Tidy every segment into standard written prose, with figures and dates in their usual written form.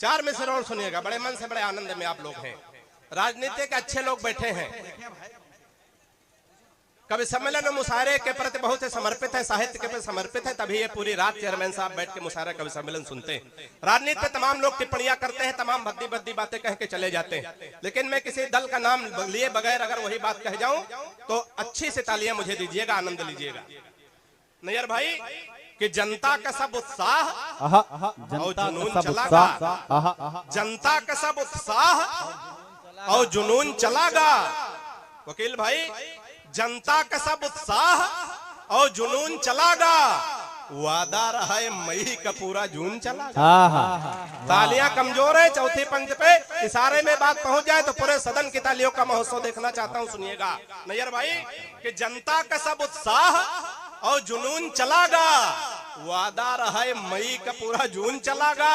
चार मिसर और सुनिएगा, बड़े मन से बड़े आनंद में आप लोग हैं। राजनीति के अच्छे लोग बैठे हैं, कवि सम्मेलन में मुशायरे के प्रति बहुत से समर्पित है, साहित्य के प्रति समर्पित है, तभी ये पूरी रात चेयरमैन साहब बैठ के मुशायरा कवि सम्मेलन सुनते हैं। राजनीति पे तमाम लोग टिप्पणियां करते हैं, तमाम भद्दी भद्दी बातें कह के चले जाते हैं, लेकिन मैं किसी दल का नाम लिए बगैर अगर वही बात कह जाऊं तो अच्छी से तालियां मुझे दीजिएगा, आनंद लीजिएगा। नैयर भाई कि जनता का सब उत्साह और जुनून चलागा, जनता का सब उत्साह और जुनून चलागा। वकील भाई, जनता का सब उत्साह और जुनून चलागा, वादा रहा है मई का पूरा जून चलागा। तालियां कमजोर है, चौथी पंच पे इशारे में बात पहुंच जाए तो पूरे सदन की तालियों का महोत्सव देखना चाहता हूं, सुनिएगा। नैयर भाई कि जनता का सब उत्साह और जुनून चलागा, वादा रहा है मई का पूरा जून चलागा,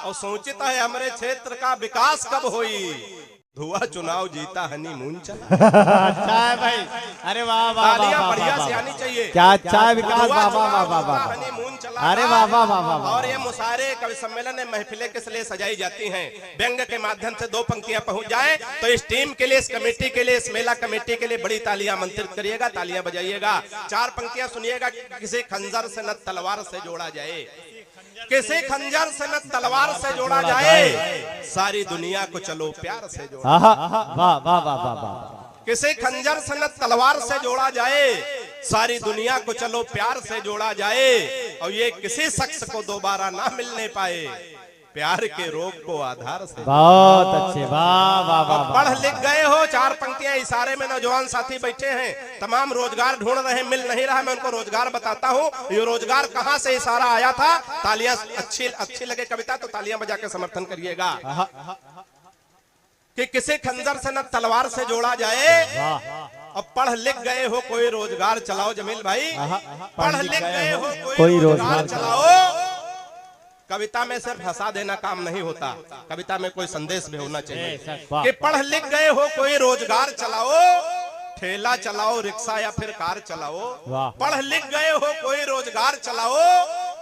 और सोचित है हमारे क्षेत्र का विकास कब होई, धुआ चुनाव जीता हनीमून चला। अच्छा है भाई, अरे वाह वाह, तालियां बढ़िया से आनी चाहिए। क्या अच्छा है विकास, वाह वाह वाह वाह, हनीमून चला। अरे वाह वाह वाह वाह। और ये मुशायरे कवि सम्मेलन में महफिलें किस लिए सजाई जाती हैं, व्यंग के माध्यम से दो पंक्तियां पहुंच जाए तो इस टीम के लिए, इस कमेटी के लिए, इस मेला कमेटी के लिए बड़ी तालियां आमंत्रित करिएगा, तालियां बजाइएगा। चार पंक्तियां सुनिएगा। किसी खंजर से न तलवार से जोड़ा जाए, किसी खंजर से न तलवार से जोड़ा जाए, सारी दुनिया को चलो प्यार से जोड़ा। वाह वाह वाह वाह वाह। किसी खंजर से न तलवार से जोड़ा जाए, सारी दुनिया को चलो प्यार से जोड़ा जाए, और ये किसी शख्स को दोबारा ना मिलने पाए, प्यार के रोग को आधार से। बहुत अच्छे, वाह वाह वाह। पढ़ लिख गए हो, चार पंक्तियां इशारे में नौजवान साथी बैठे हैं, तमाम रोजगार ढूंढ रहे, मिल नहीं रहा, मैं उनको रोजगार बताता हूं। ये रोजगार कहां से इशारा आया था। तालियां अच्छी लगे कविता तो तालियां बजा के समर्थन करिएगा। कि किसी खंजर से न तलवार से जोड़ा जाए, अब पढ़ लिख गए हो कोई रोजगार चलाओ। जमील भाई, पढ़ लिख गए हो कोई रोजगार चलाओ। कविता में सिर्फ हंसा देना काम नहीं होता, कविता में कोई संदेश भी होना चाहिए। कि पढ़ लिख गए हो कोई रोजगार चलाओ, ठेला चलाओ, रिक्शा या फिर कार चलाओ। पढ़ लिख गए हो कोई रोजगार चलाओ,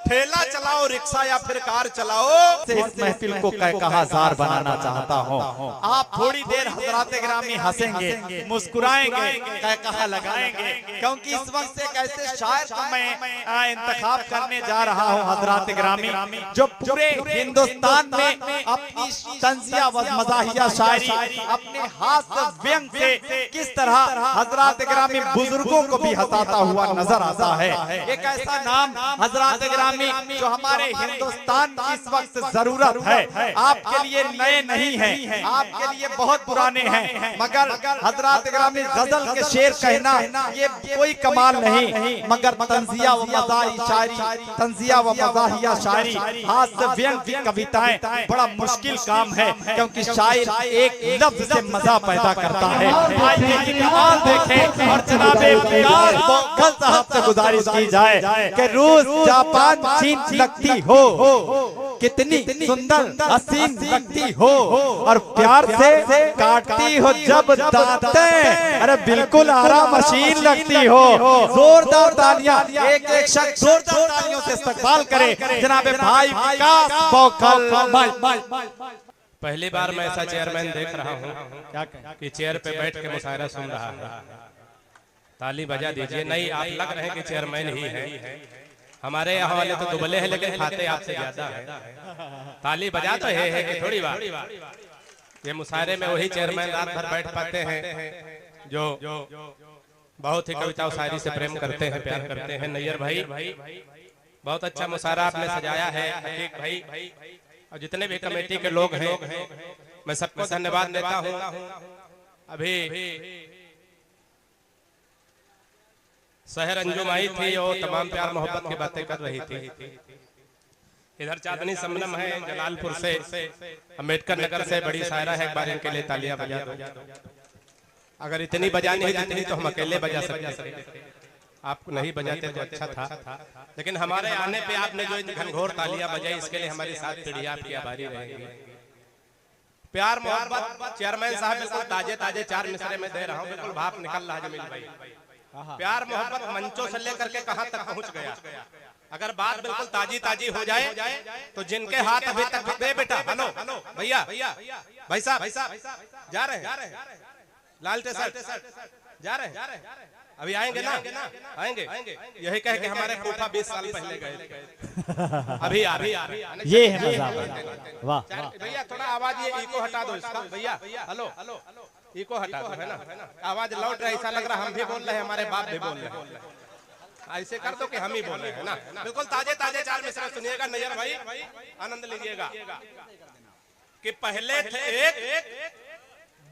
ठेला चलाओ, रिक्शा या फिर कार चलाओ। इस महफिल को कहकहाजार बनाना चाहता हूँ। आप थोड़ी देर हजरात गिरामी हंसेंगे, मुस्कुराएंगे, कहकहा लगाएंगे, क्योंकि इस वक्त एक ऐसे शायर को मैं इंतखाब करने जा रहा हूँ हजरात गिरामी, जो पूरे हिंदुस्तान में अपनी तंजिया व मज़ाहिया शायरी, अपने हास्य व्यंग से किस तरह हजरात गिरामी बुजुर्गों को भी हंसाता हुआ नजर आता है। एक ऐसा नाम हजरात गिरामी जो हमारे हिंदुस्तान की इस वक्त जरूरत है। आपके लिए नए नहीं हैं, आपके लिए बहुत पुराने हैं, मगर हजरात गिरामी गजल के शेर कहना ये कोई कमाल नहीं, मगर तंजिया व मज़ाही शायरी, तंजिया व मज़ाहिया शायरी, हास्य व्यंग की कविताएं बड़ा मुश्किल काम है, क्योंकि शायर एक लफ्ज से मजा पैदा करता है। आइए कमाल देखें और जनाबे विकास बोखल साहब से गुजारिश की जाए कि रूस, जापान, चीन लगती हो, कितनी सुंदर हसीन लगती हो, और प्यार से काटती हो जब दांतें, अरे बिल्कुल आरा मशीन लगती हो। जोरदार तालियां, एक एक शख्स जोरदार तालियों से इस्तकबाल करे जनाबे भाई विकास बोखल। पहली बार मैं ऐसा चेयरमैन देख रहा हूँ कि चेयर पे बैठ के मुशायरा सुन रहा है। ताली बजा दीजिए। नहीं, आप लग रहे हैं कि चेयरमैन ही है। हमारे यहाँ वाले तो दुबले हैं लेकिन खाते आपसे ज्यादा है। ताली बजा तो है कि थोड़ी बात। ये मुशायरे में वही चेयरमैन रात भर बैठ पाते हैं जो बहुत ही कविता और शायरी से प्रेम करते हैं, प्यार करते हैं। नैयर भाई, बहुत अच्छा मुशायरा आपने सजाया है। हकीक भाई और जितने भी कमेटी के लोग हैं, मैं सबको धन्यवाद देता हूँ। अभी शहर अंजुम आई थी और तमाम प्यार मोहब्बत की बातें कर रही थी। इधर चांदनी समनम है जलालपुर से, अम्बेडकर नगर से बड़ी शायरा है, एक बार इनके लिए तालियां बजा दो। अगर इतनी बजानी है जितनी तो हम अकेले बजा सकते, आप नहीं बजाते तो अच्छा था, लेकिन हमारे आने पे आपने जो घनघोर तालियां बजाई इसके लिए हमारी साथ पीढ़ियां आपकी आभारी रहेंगी। प्यार मोहब्बत चेयरमैन साहब बिल्कुल ताजे ताजे चार मिसरे में दे रहा हूँ, बिल्कुल भाप निकल रहा है जमील भाई। प्यार मोहब्बत मंचों से लेकर के कहां तक पहुंच गया। अगर बात बिल्कुल ताजी ताजी हो जाए तो जिनके हाथ अभी तक दे बेटा, हेलो भैया भाई साहब जा रहे हैं लाल टी शर्ट जा रहे हैं, अभी आएंगे ना, आएंगे यही कह के हमारे फूफा 20 साल पहले गए, अभी आ रहे ये है मजा। वाह भैया थोड़ा आवाज ये इको हटा दो इसका भैया, हेलो इको हटा दो, है ना आवाज लौट रहा है, ऐसा लग रहा हम भी बोल रहे हैं हमारे बाप भी बोल रहे हैं, ऐसे कर दो कि हम ही बोल रहे हैं ना। बिल्कुल ताजे ताजे चाल मिश्रा सुनिएगा नैयर भाई, आनंद लीजिएगा कि पहले थे एक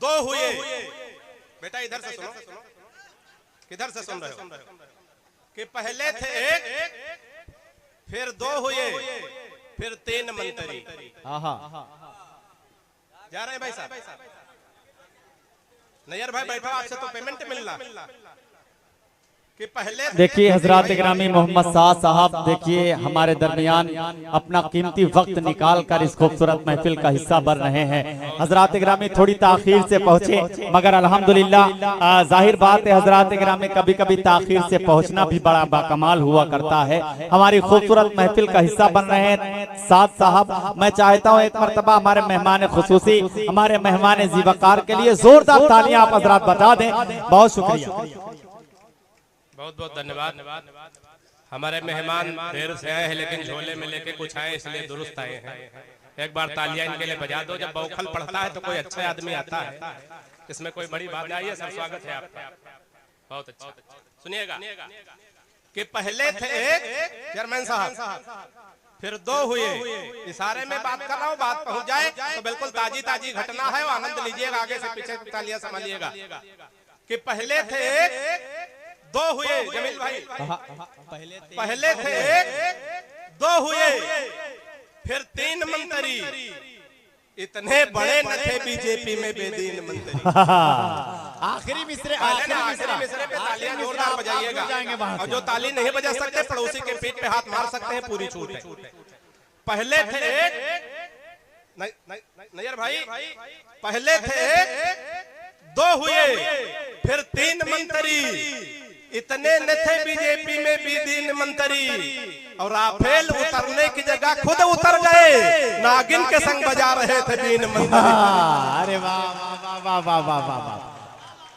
दो हुए, बेटा इधर से सुनो, किधर से सुन रहे हो, कि पहले थे एक फिर दो हुए फिर 3 मंत्री। जा रहे हैं भाई साहब, नैयर भाई बैठो, आपसे तो पेमेंट मिलना कि पहले देखिए हजरात गिरामी मोहम्मद साद साहब देखिए हमारे दरमियान अपना कीमती वक्त निकाल कर इस खूबसूरत महफिल का हिस्सा बन रहे हैं। हजरात गिरामी थोड़ी ताखीर से पहुंचे मगर अल्हम्दुलिल्लाह जाहिर बात है हजरात गिरामी कभी कभी ताखीर से पहुंचना भी बड़ा बाकमाल हुआ करता है। हमारी खूबसूरत महफिल का हिस्सा बन रहे हैं साद साहब। मैं चाहता हूँ एक मरतबा हमारे मेहमान खुसूसी हमारे मेहमान जीवकार के लिए जोरदार तालियां आप हजरात बता दें। बहुत शुक्रिया, बहुत बहुत धन्यवाद। हमारे मेहमान देर से आए हैं लेकिन झोले में लेके कुछ आए इसलिए दुरुस्त आए हैं। एक बार तालियां इनके लिए बजा दो। जब बौखल पड़ता है तो कोई अच्छा आदमी आता है, इसमें कोई बड़ी बात नहीं है। सर स्वागत है आपका, बहुत अच्छा। सुनिएगा कि पहले थे एक चेयरमैन साहब फिर 2 हुए, इशारे में बात कर रहा हूँ, बात पहुंच जाए तो बिल्कुल ताजी ताजी घटना है, आनंद लीजिएगा। आगे से पीछे तालियां संभालिएगा कि पहले थे एक 2 हुए, जमील भाई पहले थे एक 2 हुए फिर 3 मंत्री, इतने बड़े न थे बीजेपी में बेदीन मंत्री। आखिरी मिसरे पे तालियां जोरदार बजाइएगा, और जो ताली नहीं बजा सकते पड़ोसी के पीठ पे हाथ मार सकते हैं, पूरी छूट है। पहले थे एक नैयर भाई पहले थे एक 2 हुए फिर 3 मंत्री, इतने न थे बीजेपी में भी 3 मंत्री, और राफेल उतरने की जगह खुद उतर गए, नागिन के संग बजा रहे थे 3 मंत्री। अरे वाह वाह वाह वाह वाह वाह वाह,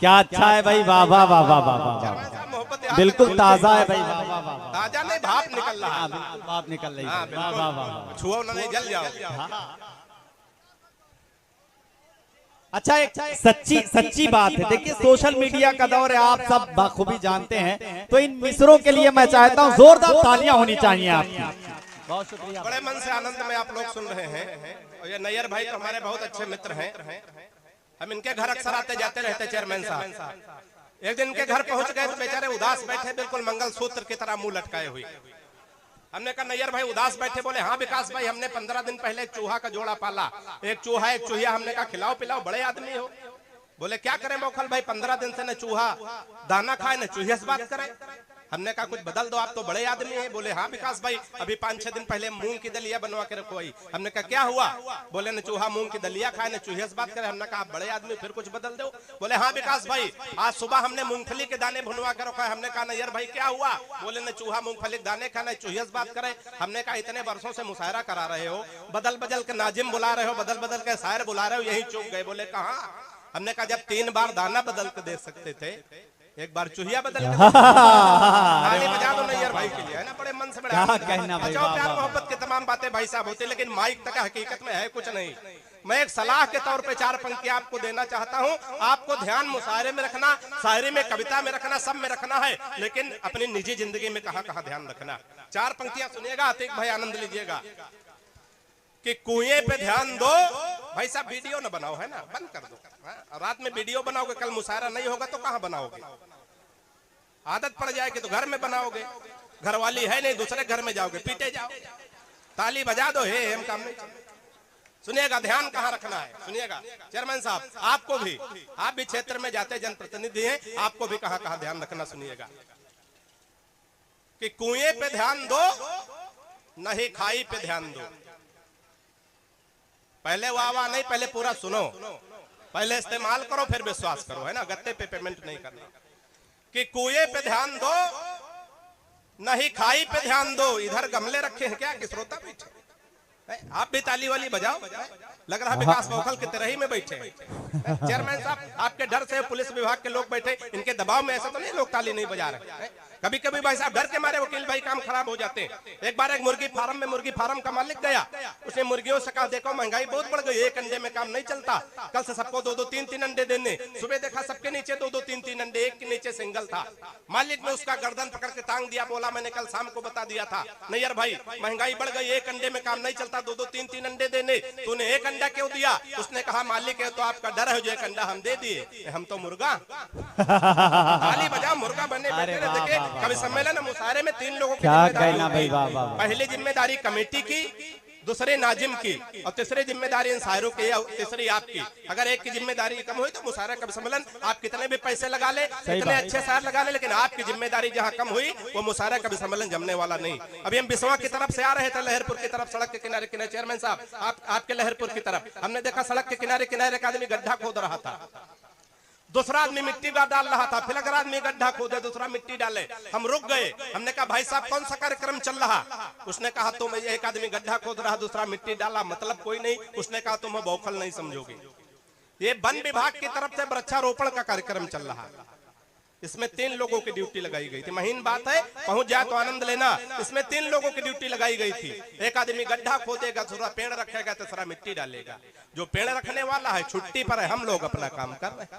क्या अच्छा है भाई, वाह वाह वाह वाह वाह, बिल्कुल ताजा है भाई, वाह वाह वाह, ताजा नहीं भाप निकल रहा, भाप निकल रही है, वाह वाह वाह, छुओ ना नहीं जल जाओ। अच्छा एक सच्ची बात है। देखिए सोशल मीडिया का दौर है, आप सब बखूबी जानते हैं, तो इन मिसरों के लिए मैं चाहता हूँ जोरदार तालियां होनी चाहिए आपकी। बहुत शुक्रिया, बड़े मन से आनंद में आप लोग सुन रहे हैं। और ये नैयर भाई तो हमारे बहुत अच्छे मित्र हैं, हम इनके घर अक्सर आते जाते रहते चेयरमैन साहब। एक दिन इनके घर पहुंच गए तो बेचारे उदास बैठे, बिल्कुल मंगलसूत्र की तरह मुंह लटकाए हुए। हमने कहा नैयर भाई उदास बैठे, बोले हाँ विकास भाई हमने 15 दिन पहले एक चूहा का जोड़ा पाला, एक चूहा एक चूहिया। हमने कहा खिलाओ पिलाओ, बड़े आदमी हो। बोले क्या करें बौखल भाई, 15 दिन से न चूहा दाना खाए न चूहिया से बात करे। हमने कहा कुछ बदल दो, आप तो बड़े आदमी हैं। बोले हाँ विकास भाई अभी 5-6 दिन पहले मूंग की दलिया बनवा के रखो आई। हमने कहा क्या हुआ, बोले न चूहा मूंग की दलिया खाए न चूहिया से बात करे। हमने कहा बड़े आदमी फिर कुछ बदल दो। बोले हाँ विकास भाई आज सुबह हमने मूंगफली के दाने भुनवा के रखा है। हमने कहा नैयर भाई क्या हुआ, बोले न चूहा मूंगफली के दाने खाए न चूहिया से बात करे। हमने कहा इतने वर्षों से मुशायरा करा रहे हो, बदल बदल के नाजिम बुला रहे हो, बदल बदल के शायर बुला रहे हो, यही चूक गए। बोले कहाँ। हमने कहा जब 3 बार दाना बदल के दे सकते थे, एक बार चूहिया बदल के ताली बजा दो नैयर भाई के लिए, है ना। बड़े मन से बड़ा कहना भाई, अच्छा प्यार मोहब्बत की तमाम बातें भाई साहब होती, लेकिन माइक तक हकीकत में है कुछ नहीं। मैं एक सलाह के तौर पे 4 पंक्तियां आपको देना चाहता हूं। आपको ध्यान मुशायरे में रखना, शायरी में, कविता में रखना, सब में रखना है, लेकिन अपनी निजी जिंदगी में कहां कहां ध्यान रखना। 4 पंक्तियां सुनिएगा, अतीक भाई आनंद लीजिएगा कि कुएं पे ध्यान दो। भाई साहब वीडियो न बनाओ, है ना, बंद कर दो। रात में वीडियो बनाओगे, कल मुशायरा नहीं होगा तो कहां बनाओगे। आदत पड़ जाएगी तो घर में बनाओगे, घरवाली है नहीं दूसरे घर में जाओगे, पीटे जाओ। ताली बजा दो, हे हम काम नहीं। सुनिएगा ध्यान कहाँ रखना है, सुनिएगा चेयरमैन साहब आपको भी, आप भी क्षेत्र में जाते जनप्रतिनिधि हैं, आपको भी कहाँ कहाँ ध्यान रखना। सुनिएगा कि कुएं पे ध्यान दो नहीं खाई पे ध्यान दो। पहले वाह नहीं, पहले पूरा सुनो, पहले इस्तेमाल करो फिर विश्वास करो, है ना। गत्ते पे पेमेंट नहीं करना। कि कुएं पे ध्यान दो नहीं खाई पे ध्यान दो। इधर गमले रखे हैं क्या कि श्रोता पीछे, आप भी ताली वाली बजाओ, लग रहा विकास बौखल की तरह ही में बैठे चेयरमैन साहब। आपके डर से पुलिस विभाग के लोग बैठे, इनके दबाव में ऐसा तो नहीं लोग ताली नहीं बजा रहे। कभी कभी भाई साहब डर के मारे वकील भाई काम खराब हो जाते हैं। एक बार एक मुर्गी फार्म में मुर्गी फार्म का मालिक गया, उसने मुर्गियों से कहा देखो महंगाई बहुत बढ़ गई, एक अंडे में काम नहीं चलता, कल से सबको 2-2 3-3 अंडे देने। सुबह देखा सबके नीचे 2-2 3-3 अंडे, एक के नीचे सिंगल था। मालिक ने उसका गर्दन पकड़ के टांग दिया, बोला मैंने कल शाम को बता दिया था नहीं यार भाई महंगाई बढ़ गई, एक अंडे में काम नहीं चलता, 2-2 3-3 अंडे देने, तूने एक अंडा क्यों दिया? उसने कहा मालिक है तो आपका डर है, जो एक अंडा हम दे दिए, हम तो मुर्गा। ताली बजा, मुर्गा बने बैठे रहे। देखे कभी सम्मेलन मुशायरे में 3 लोगों की जिम्मेदारी, पहली जिम्मेदारी कमेटी की, दूसरे नाजिम की और तीसरी जिम्मेदारी इन शायरों की, तीसरी आपकी। अगर एक की जिम्मेदारी कम हुई तो मुशायरा कवि सम्मेलन आप कितने भी पैसे लगा ले, कितने अच्छे शायर लगा ले, लेकिन आपकी जिम्मेदारी जहां कम हुई वो मुशायरा कवि सम्मेलन जमने वाला नहीं। अभी हम बिस्वा की तरफ से आ रहे थे, लहरपुर की तरफ, सड़क के किनारे किनारे चेयरमैन साहब आपके लहरपुर की तरफ, हमने देखा सड़क के किनारे किनारे एक आदमी गड्ढा खोद रहा था, दूसरा आदमी मिट्टी डाल रहा था, फिर अगर आदमी गड्ढा खोदे दूसरा मिट्टी डाले। हम रुक गए, हमने कहा भाई साहब कौन सा कार्यक्रम चल रहा? उसने कहा तुम एक आदमी गड्ढा खोद रहा, दूसरा मिट्टी डाला, मतलब कोई नहीं। उसने कहा तुम बौखल नहीं समझोगे, ये वन विभाग की तरफ से वृक्षारोपण का कार्यक्रम चल रहा है, इसमें 3 लोगों की ड्यूटी लगाई गई थी। महीन बात है, पहुंच जाए तो आनंद लेना। इसमें 3 लोगों की ड्यूटी लगाई गई थी, एक आदमी गड्ढा खोदेगा, दूसरा पेड़ रखेगा, तीसरा मिट्टी डालेगा। जो पेड़ रखने वाला है छुट्टी पर है, हम लोग अपना काम कर रहे हैं।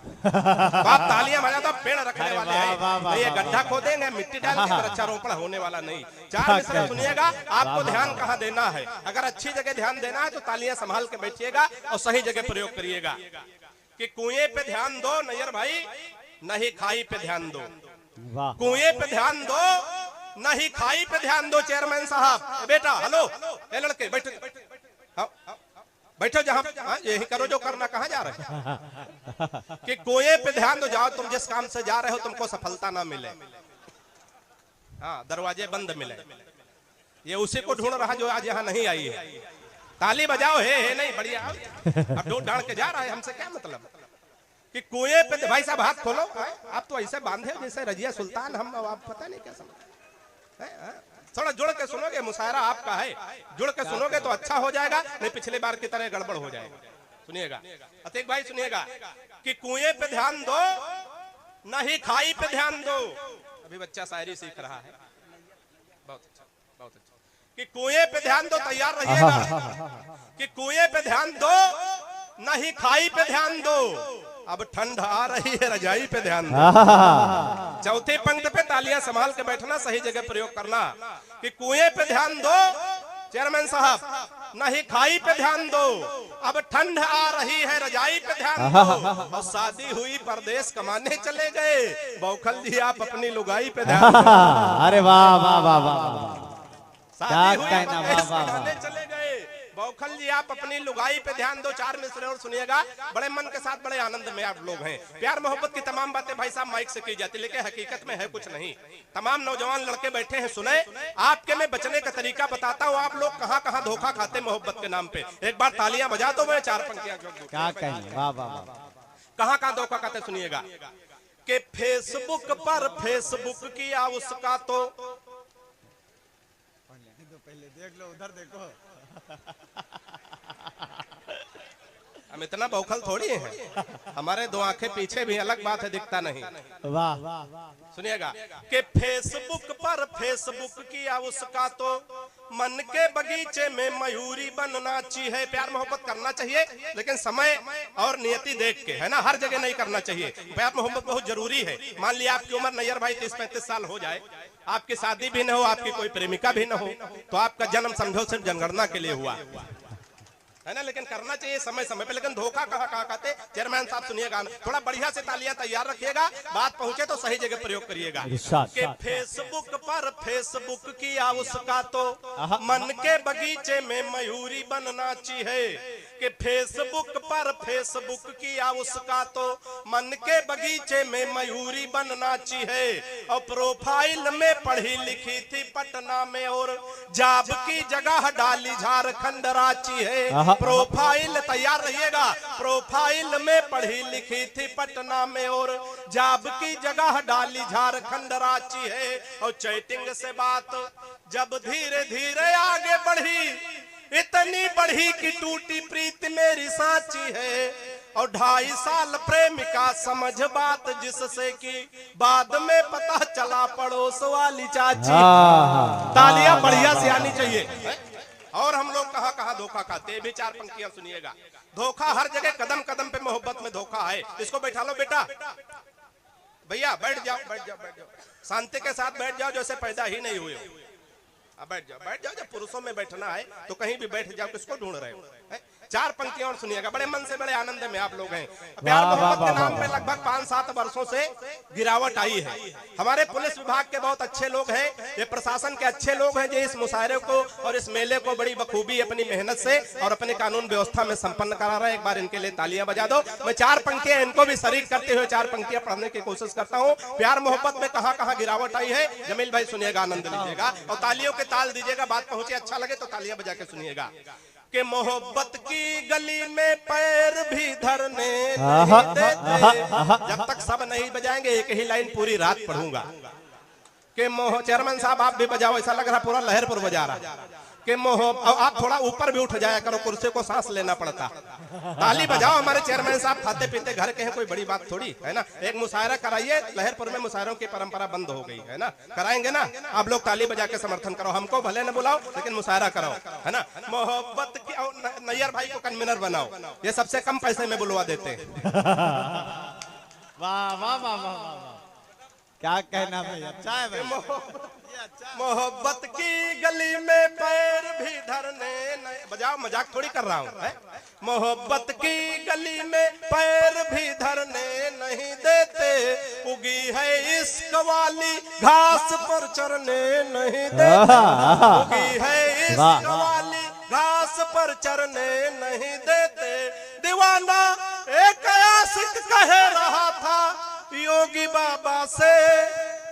आप तालियां बजा दो, पेड़ रखने वाले हैं, ये गड्ढा खोदेंगे, मिट्टी डालेंगे, वृक्षारोपण होने वाला नहीं। 4 मिसरे सुनिएगा, आपको ध्यान कहाँ देना है। अगर अच्छी जगह ध्यान देना है तो तालियां संभाल के बैठिएगा और सही जगह प्रयोग करिएगा। कि कुएं पे ध्यान दो नैयर भाई, नहीं खाई पे ध्यान दो, कुएं पे ध्यान दो, नहीं खाई पे ध्यान दो। चेयरमैन साहब बेटा, हेलो, ए लड़के बैठो, बैठो जहां, यही करो जो करना, कहां जा रहे हैं? कि कुएं पे ध्यान दो, जाओ तुम जिस काम से जा रहे हो तुमको सफलता ना मिले, हाँ दरवाजे बंद मिले, ये उसी को ढूंढ रहा जो आज यहाँ नहीं आई है। ताली बजाओ, हे नहीं बढ़िया, अब डोट डाल के जा रहा है, हमसे क्या मतलब? कि कुएं पे भाई साहब हाथ खोलो, आप तो ऐसे बांधे जैसे रजिया सुल्तान, हम आप पता नहीं क्या समझ। थोड़ा जुड़ के सुनोगे, मुशायरा आपका है, जुड़ के सुनोगे तो अच्छा हो जाएगा, नहीं पिछले बार की तरह गड़बड़ हो जाएगा। सुनिएगा अतिक भाई, सुनिएगा कि कुएं पे ध्यान दो, नहीं खाई पे ध्यान दो। अभी बच्चा शायरी सीख रहा है, बहुत अच्छा, बहुत अच्छा। कि कुएं पे ध्यान दो, तैयार रहिएगा। कि कुएं पे ध्यान दो, नहीं खाई पे ध्यान दो, अब ठंड आ रही है रजाई पे ध्यान दो। चौथे पंक्ति पे तालियां संभाल के बैठना, सही जगह प्रयोग करना। कि कुएं पे ध्यान दो चेयरमैन साहब, नहीं खाई पे ध्यान दो, अब ठंड आ रही है रजाई पे ध्यान दो। और शादी हुई परदेश कमाने चले गए, बौखल जी आप अपनी लुगाई पे ध्यान दो। अरे वाह वाह वाह वाह, शादी हुई परदेश कमाने चले गए, बौखल जी आप अपनी लुगाई पे ध्यान दो। 4 मिसरे और सुनिएगा, बड़े मन के साथ, बड़े आनंद में आप लोग हैं। प्यार मोहब्बत की तमाम बातें भाई साहब माइक से की जाती, लेकिन हकीकत में है कुछ नहीं। तमाम नौजवान लड़के बैठे हैं, सुने, आपके मैं बचने का तरीका बताता हूँ, आप लोग कहाँ कहाँ धोखा खाते मोहब्बत के नाम पे। एक बार तालियां बजा दो, मैं 4 पंक्तियां क्या कहें, वाह वाह वाह, कहाँ कहाँ धोखा खाते सुनिएगा। कि फेसबुक पर फेसबुक किया उसका तो, पहले देख लो, उधर देखो, हम इतना बौखल थोड़ी हैं, हमारे 2 आंखें पीछे भी, अलग बात है दिखता नहीं। वाह, सुनिएगा कि फेसबुक पर फेसबुक किया उसका तो, मन के बगीचे में मयूरी बनना चाहिए। प्यार मोहब्बत करना चाहिए, लेकिन समय और नियति देख के, है ना, हर जगह नहीं करना चाहिए। प्यार मोहब्बत बहुत जरूरी है। मान लिया आपकी उम्र नैयर भाई 30-35 साल हो जाए, आपकी शादी भी न हो, आपकी कोई प्रेमिका भी न हो, तो आपका जन्म समझो सिर्फ जनगणना के लिए हुआ है ना, लेकिन करना चाहिए समय समय पे। लेकिन धोखा कहाँ कहाँ खाते चेयरमैन साहब सुनिएगा, थोड़ा बढ़िया से तालियां तैयार रखिएगा, बात पहुंचे तो सही जगह प्रयोग करिएगा। कि फेसबुक पर फेसबुक किया उसका तो, मन के बगीचे में मयूरी बनना चाहिए। कि फेसबुक पर फेसबुक किया उसका तो, मन के बगीचे में मयूरी बनना चाहिए। और प्रोफाइल में पढ़ी लिखी थी पटना में, और जॉब की जगह डाली झारखंड रांची है। प्रोफाइल तैयार रहिएगा, प्रोफाइल में पढ़ी लिखी थी पटना में, और जॉब की जगह डाली झारखंड रांची है। और चैटिंग से बात जब धीरे धीरे आगे बढ़ी, इतनी बढ़ी कि टूटी प्रीत मेरी साची है, और 2.5 साल प्रेमिका समझ बात जिससे कि बाद में पता चला पड़ोस वाली चाची। तालियां बढ़िया से आनी चाहिए। और हम लोग कहाँ कहाँ धोखा खाते हैं, भी 4 पंक्तियां सुनिएगा। धोखा हर जगह, कदम कदम पे मोहब्बत में धोखा है। इसको बैठा लो बेटा, भैया बैठ जाओ, बैठ जाओ, बैठ जाओ, शांति के साथ बैठ जाओ, जैसे पैदा ही नहीं हुए। अब बैठ जाओ, बैठ जाओ। जब पुरुषों में बैठना है तो कहीं भी बैठ जाओ। किसको ढूंढ रहे हो? 4 पंक्तियां और सुनिएगा। बड़े मन से, बड़े आनंद में आप लोग हैं। प्यार मोहब्बत के नाम पे लगभग 5-7 वर्षों से गिरावट आई है। हमारे पुलिस विभाग के बहुत अच्छे लोग हैं, ये प्रशासन के अच्छे लोग हैं, जो इस मुशायरे को और इस मेले को बड़ी बखूबी अपनी मेहनत से और अपने कानून व्यवस्था में संपन्न करा रहे हैं। एक बार इनके लिए तालियां बजा दो। मैं 4 पंक्तियां इनको भी शरीक करते हुए 4 पंक्तियां पढ़ने की कोशिश करता हूँ। प्यार मोहब्बत में कहाँ कहाँ गिरावट आई है, जमील भाई सुनिएगा, आनंद लीजिएगा और तालियों के ताल दीजिएगा। बात पहुंचे, अच्छा लगे तो तालियां बजा के सुनिएगा। कि मोहब्बत की गली में पैर भी धरने नहीं देते। जब तक सब नहीं बजाएंगे एक ही लाइन पूरी रात पढ़ूंगा। कि चेयरमैन साहब आप भी बजाओ, ऐसा लग रहा पूरा लहरपुर बजा रहा। कि आप थोड़ा ऊपर भी उठ जाया करो, कुर्सी को सांस लेना पड़ता। ताली बजाओ, हमारे चेयरमैन साहब खाते पीते घर के हैं, कोई बड़ी बात थोड़ी है ना। एक मुशायरा कराइए, लहरपुर में मुशायरों की परंपरा बंद हो गई है ना, कराएंगे ना। आप लोग ताली बजा के समर्थन करो, हमको भले न बुलाओ लेकिन मुशायरा करो, है ना। मोहब्बत की नैयर भाई को कन्वीनर बनाओ, ये सबसे कम पैसे में बुलवा देते हैं। वाह वाह वाह वाह, क्या कहना भाई, अच्छा है भाई। मोहब्बत की गली में पैर भी धरने नहीं, बजाओ, मजाक थोड़ी कर रहा हूँ। मोहब्बत की गली में पैर भी धरने नहीं देते, उगी है इश्क वाली घास पर चरने नहीं देते, उगी है इश्क वाली घास पर चरने नहीं देते। दीवाना एक आशिक कह रहा था योगी बाबा से,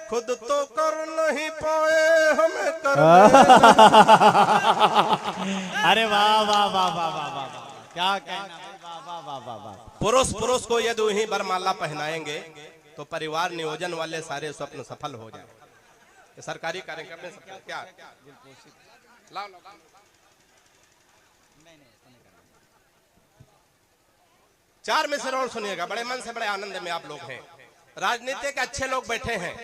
खुद तो कर नहीं पाए हमें कर। अरे वाह वाह वाह वाह वाह वाह, क्या कहना, वाह वाह वाह वाह वाह। पुरुष को यदि वही बरमाला पहनाएंगे तो परिवार नियोजन वाले सारे स्वप्न सफल हो जाए। सरकारी कार्यक्रम में सफल क्या लाओ, लाओ। 4 मिसर और सुनिएगा, बड़े मन से, बड़े आनंद में आप लोग हैं। राजनीति के अच्छे लोग बैठे हैं,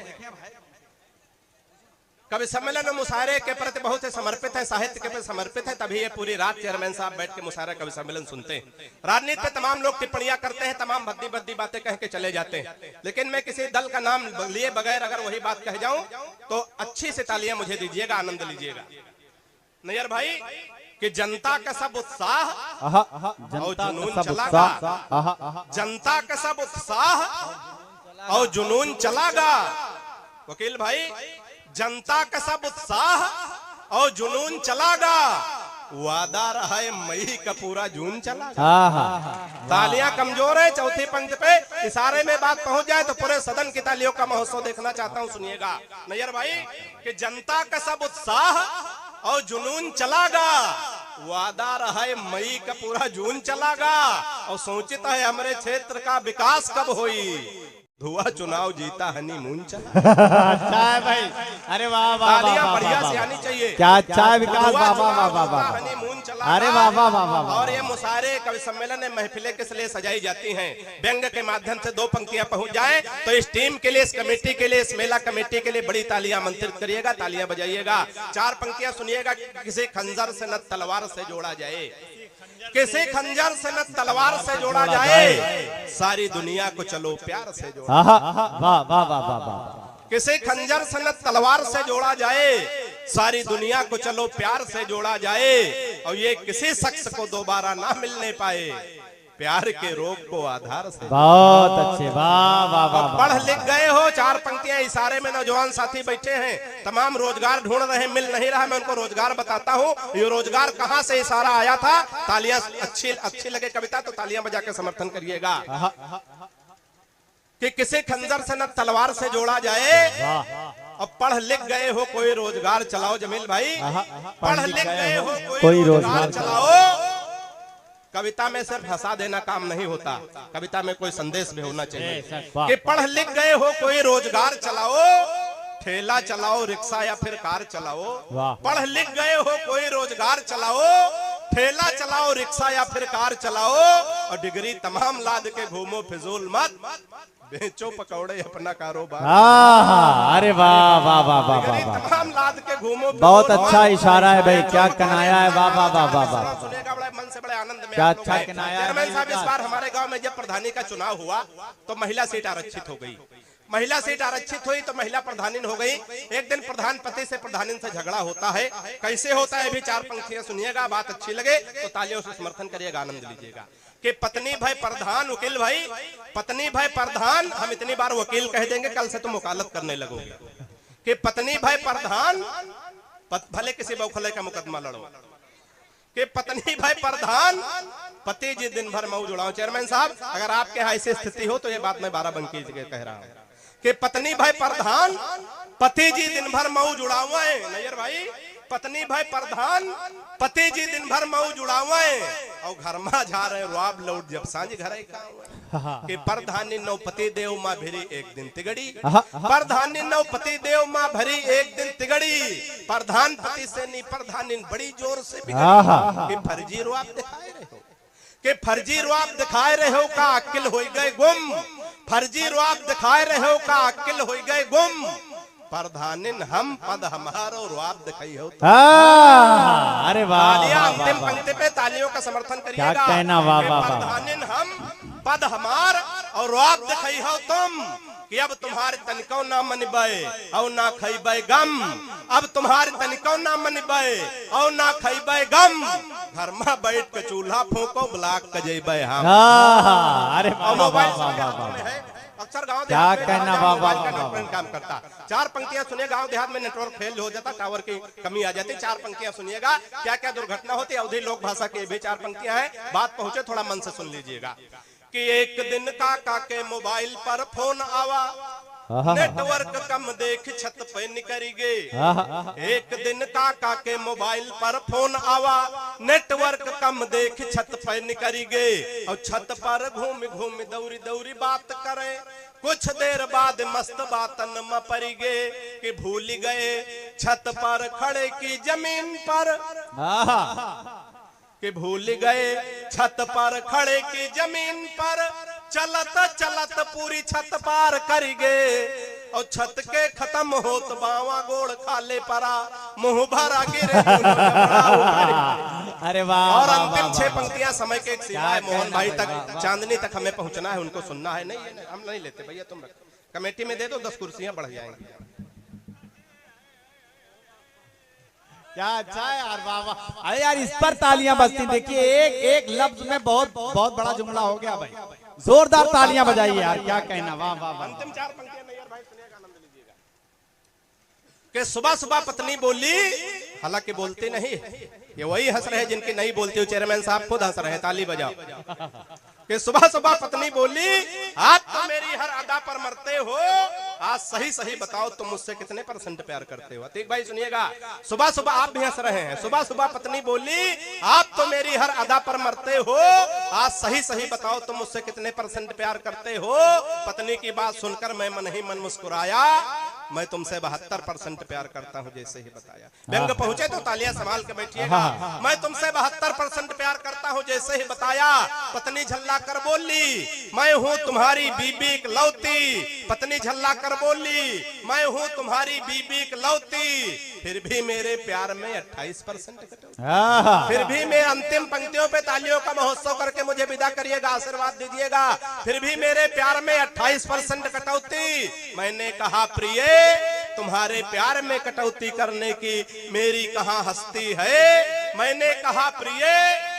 कवि सम्मेलन में मुशायरे के प्रति बहुत से समर्पित है, साहित्य के प्रति समर्पित है, तभी ये पूरी रात चेयरमैन साहब बैठ के मुशायरा कवि सम्मेलन सुनते हैं। राजनीति पे तमाम लोग टिप्पणियां करते हैं, तमाम भद्दी भद्दी बातें कह के चले जाते हैं, लेकिन मैं किसी दल का नाम लिए बगैर अगर वही बात कह जाऊं तो अच्छी से तालियां मुझे दीजिएगा, आनंद लीजिएगा। नैयर भाई कि जनता का सब उत्साह और जुनून चलागा, जनता का सब उत्साह और जुनून चलागा। वकील भाई, जनता का सब उत्साह और जुनून चलागा, वादा रहा है मई का पूरा जून चलागा। तालियां कमजोर है, चौथी पंक्ति पे इशारे में बात पहुंच जाए तो पूरे सदन की तालियों का महोत्सव देखना चाहता हूं, सुनिएगा। नैयर भाई कि जनता का सब उत्साह और जुनून चलागा, वादा रहा है मई का पूरा जून चलागा, और सोचित है हमारे क्षेत्र का विकास कब होई, धुआ चुनाव जीता हनीमून चला। अच्छा है भाई, अरे वाह वाह, तालियां बढ़िया से आनी चाहिए। क्या अच्छा है विकास, वाह वाह वाह वाह, हनीमून चला। अरे वाह वाह वाह वाह। और ये मुशायरे कवि सम्मेलन में महफिलें किस लिए सजाई जाती हैं, व्यंग के माध्यम से 2 पंक्तियां पहुंच जाए तो इस टीम के लिए, इस कमेटी के लिए, इस मेला कमेटी के लिए बड़ी तालियां आमंत्रित करिएगा, तालियां बजाइएगा। 4 पंक्तियां सुनिएगा। किसी खंजर से न तलवार से जोड़ा जाए, किसी खंजर से न तलवार से जोड़ा जाए, सारी दुनिया को चलो प्यार से जोड़ा। वाह वाह वाह वाह वाह। किसी खंजर से न तलवार से जोड़ा जाए, सारी दुनिया को चलो प्यार से जोड़ा जाए, और ये किसी शख्स को दोबारा ना मिलने पाए, प्यार के रोग को आधार से। बहुत अच्छे, वाह वाह वाह। पढ़ लिख गए हो, 4 पंक्तियां इशारे में नौजवान साथी बैठे हैं, तमाम रोजगार ढूंढ रहे हैं, मिल नहीं रहा। मैं उनको रोजगार बताता हूं, ये रोजगार कहां से इशारा आया था। तालियां अच्छी लगे कविता तो तालियां बजा के समर्थन करिएगा। कि किसी खंजर से न तलवार से जोड़ा जाए, अब पढ़ लिख गए हो कोई रोजगार चलाओ। जमील भाई, पढ़ लिख गए हो कोई रोजगार चलाओ। कविता में सिर्फ हंसा देना काम नहीं होता, कविता में कोई संदेश भी होना चाहिए। कि पढ़ लिख गए हो कोई रोजगार चलाओ, ठेला चलाओ, रिक्शा या फिर कार चलाओ। पढ़ लिख गए हो कोई रोजगार चलाओ, ठेला चलाओ, रिक्शा या फिर कार चलाओ, और डिग्री तमाम लाद के घूमो, फिजूल मत बेचो पकौड़े अपना कारोबार। अरे वाह वाह वाह वाह डिग्री वाह, तमाम लाद के घूमो, बहुत अच्छा इशारा है भाई, क्या कनाया है, वाह वाह वाह वाह वाह, सुनेगा बड़े मन से, बड़े आनंद में। क्या अच्छा कनाया है। चेयरमैन साहब, इस बार हमारे गांव में जब प्रधानी का चुनाव हुआ तो महिला सीट आरक्षित हो गई। महिला सीट आरक्षित हुई तो महिला प्रधानी हो गई। एक दिन प्रधान पति से प्रधानी से झगड़ा होता है। कैसे होता है भी चार पंक्तियां सुनिएगा, बात अच्छी लगे तो तालियों से समर्थन करिएगा, आनंद लीजिएगा। कि पत्नी भाई प्रधान, वकील भाई, पत्नी भाई प्रधान, हम इतनी बार वकील कह देंगे, कल से तुम वकालत करने लगोगे। कि पत्नी भाई प्रधान, भले किसी बौखले का मुकदमा लड़ो। कि पत्नी भाई प्रधान, पति जी दिन भर मऊ जुड़ाओ। चेयरमैन साहब, अगर आपके यहाँ ऐसी स्थिति हो तो ये बात मैं बाराबंकी कह रहा हूँ कि पत्नी भाई प्रधान, पति जी दिन भर मऊ जुड़ावा है। नैयर भाई, पत्नी भाई प्रधान, पति जी दिन भर मऊ जुड़ावा है, और घर में जा रहे रुआब लौट जब सांझ घर कि प्रधानी नौ पति देव माँ भरी एक दिन तिगड़ी, प्रधानी नौ पति देव माँ भरी एक दिन तिगड़ी, प्रधान पति से नहीं प्रधानी बड़ी जोर से बिगड़ी। कि फर्जी रुआब दिखाए रहे हो, कि फर्जी रुआब दिखाए रहे हो का अक्ल हो गए गुम, फर्जी रुआब दिखाए रहे हो का अक्ल हो गए गुम, प्रधानिन हम पद हमारो रुआब दिखाई हो। अरे वाह, अंतिम पंक्ति पे तालियों का समर्थन करिएगा। क्या कहना, वाह वाह वाह। प्रधानिन हम पद हमार और रुआब दिखाई हो तुम, कि अब तुम्हारे तनिको ना मनबे और ना खइबे गम, अब तुम्हारे तनिको ना मनबे और ना खइबे गम, घर में बैठ के चूल्हा फूको ब्लाक कजेबे हम। अरे अक्सर गांव क्या कहना, वाह वाह काम करता। चार पंक्तियां सुनिए, गांव देहात में नेटवर्क फेल हो जाता, टावर की कमी आ जाती। चार पंक्तियां सुनिएगा, क्या क्या दुर्घटना होती है। अवधि लोक भाषा की भी चार पंक्तियां हैं, बात पहुंचे थोड़ा मन से सुन लीजिएगा। कि एक दिन काका के मोबाइल पर फोन आवा, नेटवर्क कम देख छत पे निकरी गे। एक दिन काका के मोबाइल पर फोन आवा, नेटवर्क कम देख छत पे निकरी गे, और छत पर घूम घूम दौरी दौरी बात करे, कुछ देर बाद मस्त बातन में पड़ी गे। कि भूल गए छत पर खड़े की जमीन पर, कि भूल गए छत पर खड़े की जमीन पर, चलत चलत पूरी छत पार कर गए, और छत के खत्म होत बावा गोड़ खाले परा, मुंह भरा गिरे। अरे वाह। और अंतिम छह पंक्तियां समय के एक सीमा है, मोहन भाई तक, चांदनी तक हमें पहुंचना है, उनको सुनना है। नहीं हम नहीं लेते भैया, तुम कमेटी में दे दो, 10 कुर्सियां बढ़ जाएंगी। क्या अच्छा है यार, वाह वाह। अरे यार, इस पर तालियां बजती। देखिए एक एक लफ्ज में बहुत बहुत बड़ा जुमला हो गया भाई, जोरदार तालियां बजाइए यार, क्या कहना, वाह वाह। अंतिम चार पंक्तियां नैयर भाई सुनिएगा, आनंद लीजिएगा। कि सुबह सुबह पत्नी बोली, हालांकि बोलती नहीं, ये वही हंस रहे जिनकी नहीं बोलती हो। चेयरमैन साहब खुद हंस रहे, ताली बजाओ। कि सुबह सुबह पत्नी बोली, आप तो मेरी हर अदा पर मरते हो, आज सही सही बताओ तुम मुझसे कितने % प्यार करते हो। अतीक भाई सुनिएगा, सुबह सुबह आप भी हंस रहे हैं। सुबह सुबह पत्नी बोली, आप तो मेरी हर अदा पर मरते हो, आज सही सही बताओ तुम मुझसे कितने % प्यार करते हो। पत्नी की बात सुनकर मैं मन ही मन मुस्कुराया, मैं तुमसे 72% प्यार करता हूं, जैसे ही बताया। व्यंग पहुंचे तो तालियां संभाल के बैठिएगा। मैं तुमसे 72% प्यार करता हूं, जैसे ही बताया। पत्नी झल्ला कर बोली, मैं हूं तुम्हारी बीबी इकलौती। पत्नी झल्ला कर बोली, मैं हूं तुम्हारी बीबी इकलौती, फिर भी मेरे प्यार में 28% कटौती। फिर भी मैं अंतिम पंक्तियों पे तालियों का महोत्सव करके मुझे विदा करिएगा, आशीर्वाद दीजिएगा। फिर भी मेरे प्यार में 28% कटौती। मैंने कहा प्रिय, तुम्हारे प्यार में कटौती करने की मेरी कहां हस्ती है। मैंने कहा प्रिय,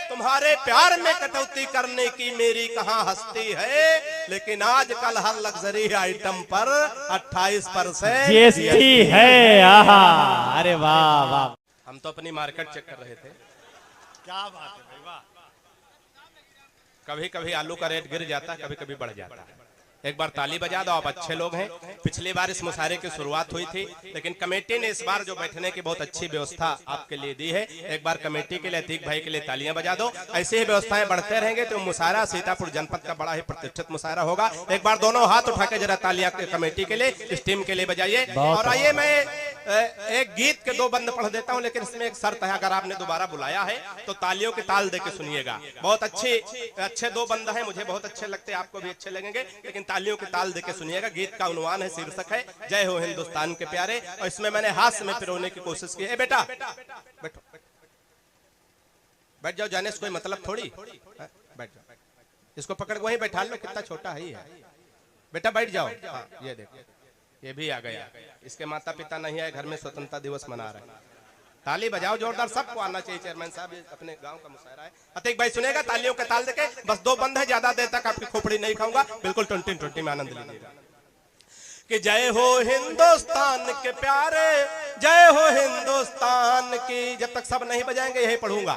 तुम्हारे प्यार में कटौती करने की मेरी कहां हस्ती है। लेकिन आजकल हर लग्जरी आइटम पर 28% जीएसटी है। अरे वाह वाह। हम तो अपनी मार्केट चेक कर रहे थे। क्या बात है भाई, वाह। कभी कभी आलू का रेट गिर जाता, कभी कभी बढ़ जाता है। एक बार ताली बजा दो, आप अच्छे लोग हैं। पिछली बार इस मुशायरे की शुरुआत हुई थी, लेकिन कमेटी ने इस बार जो बैठने की बहुत अच्छी व्यवस्था आपके लिए दी है। एक बार कमेटी के लिए, अतीक भाई के लिए तालियां बजा दो। ऐसे ही व्यवस्थाएं बढ़ते रहेंगे तो मुशायरा सीतापुर जनपद का बड़ा ही प्रतिष्ठित मुशायरा होगा। एक बार दोनों हाथ उठा के जरा तालियां कमेटी के लिए, इस टीम के लिए बजाइए। और आइए मैं एक गीत के 2 बंद पढ़ देता हूं, लेकिन इसमें एक शर्त है, अगर आपने दोबारा बुलाया है तो तालियों के ताल दे के सुनिएगा। बहुत अच्छे 2 बंद हैं, मुझे बहुत अच्छे लगते हैं, आपको भी अच्छे लगेंगे, लेकिन तालियों के ताल दे के सुनिएगा। गीत का उन्वान है, शीर्षक है जय हो हिंदुस्तान के प्यारे, और इसमें मैंने हास्य में पिरोने की कोशिश की है। बेटा बैठो, बैठ जाओ, जाने से कोई मतलब थोड़ी, बैठ जाओ, इसको पकड़ वहीं बैठा लो, कितना छोटा है बेटा, बैठ जाओ। हाँ, ये देखो, ये भी आ गया, इसके माता पिता नहीं आए, घर में स्वतंत्रता दिवस मना रहे हैं। ताली बजाओ जोरदार, सबको आना चाहिए। चेयरमैन साहब, अपने गांव का मुशायरा है। अतिक भाई सुनेगा, तालियों के ताल देके, बस 2 बंद है, ज्यादा देर तक आपकी खोपड़ी नहीं खाऊंगा, बिल्कुल 20 में आनंद लीजिएगा। कि जय हो हिंदुस्तान के प्यारे, जय हो हिंदुस्तान की, जब तक सब नहीं बजाएंगे यही पढ़ूंगा।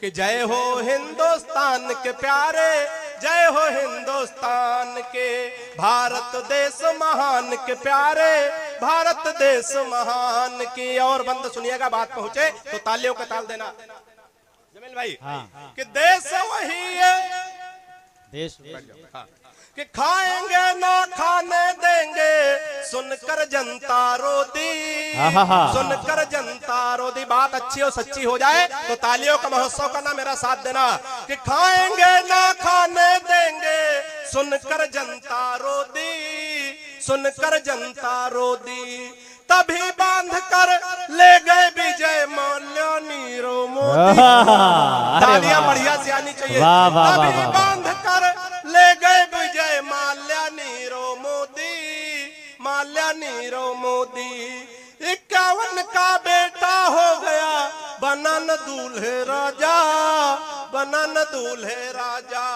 कि जय हो हिंदुस्तान के प्यारे, जय हो हिंदुस्तान के, भारत देश महान के प्यारे, भारत देश महान की। और बंद सुनिएगा, बात पहुंचे तो तालियों का ताल देना जमील भाई। हाँ। कि देश वही है, देश हाँ। कि खाएंगे ना खाने देंगे, सुनकर जनता रोदी, सुनकर जनता रोदी। बात अच्छी और सच्ची हो जाए तो तालियों का महोत्सव करना, मेरा साथ देना। कि खाएंगे ना खाने देंगे, सुनकर जनता रोदी, सुनकर जनता रोदी। तभी बांध कर ले गए विजय माल्या नीरो मोदी। तालियां बढ़िया से आनी चाहिए। तभी बांध कर ले गए विजय माल्या नीरो मोदी, माल्या नीरो मोदी। 51 का बेटा हो गया बनन दूल्हे राजा, बनन दूल्हे राजा।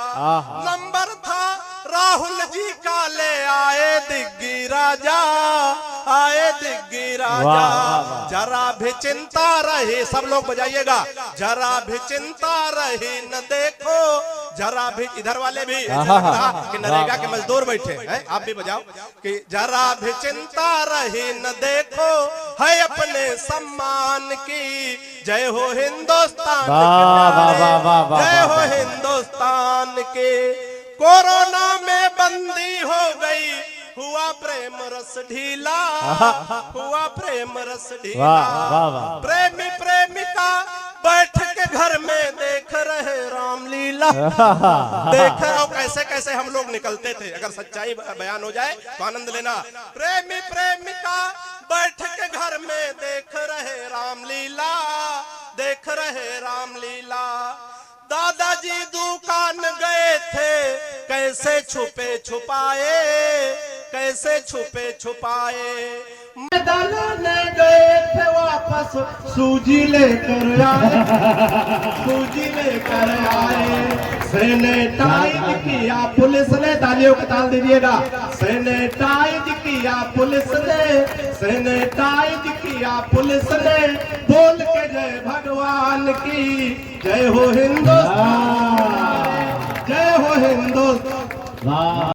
नंबर था राहुल जी का, ले आए दिग्गी राजा, आए दिग्गी राजा। जरा भी चिंता रही, सब लोग बजाइएगा, जरा भी चिंता रही न देखो, जरा भी, इधर वाले भी कि नरेगा के मजदूर बैठे हैं, आप भी बजाओ। कि जरा भी चिंता रही न देखो, है अपने सम्मान की। जय हो हिंदुस्तान के, जय हो हिंदुस्तान के। कोरोना में बंदी हो गई, हुआ प्रेम रस ढीला, हुआ प्रेम रस ढीला। प्रेमी प्रेमिका बैठ के घर में देख रहे रामलीला, देख रहे हो कैसे कैसे हम लोग निकलते थे। अगर सच्चाई बयान हो जाए तो आनंद लेना। प्रेमी प्रेमिका बैठ के घर में देख रहे रामलीला, देख रहे रामलीला। दादाजी दुकान गए थे, कैसे छुपे छुपाए, कैसे छुपे छुपाए। मैदान गए थे वापस, सूजी लेकर आए, सूजी लेकर आए। सैनिटाइज किया पुलिस ने, तालियों का ताल दीजिएगा। सैनिटाइज किया पुलिस ने, सैनिटाइज किया पुलिस ने, बोल के जय भगवान की। जय हो हिंदुस्तान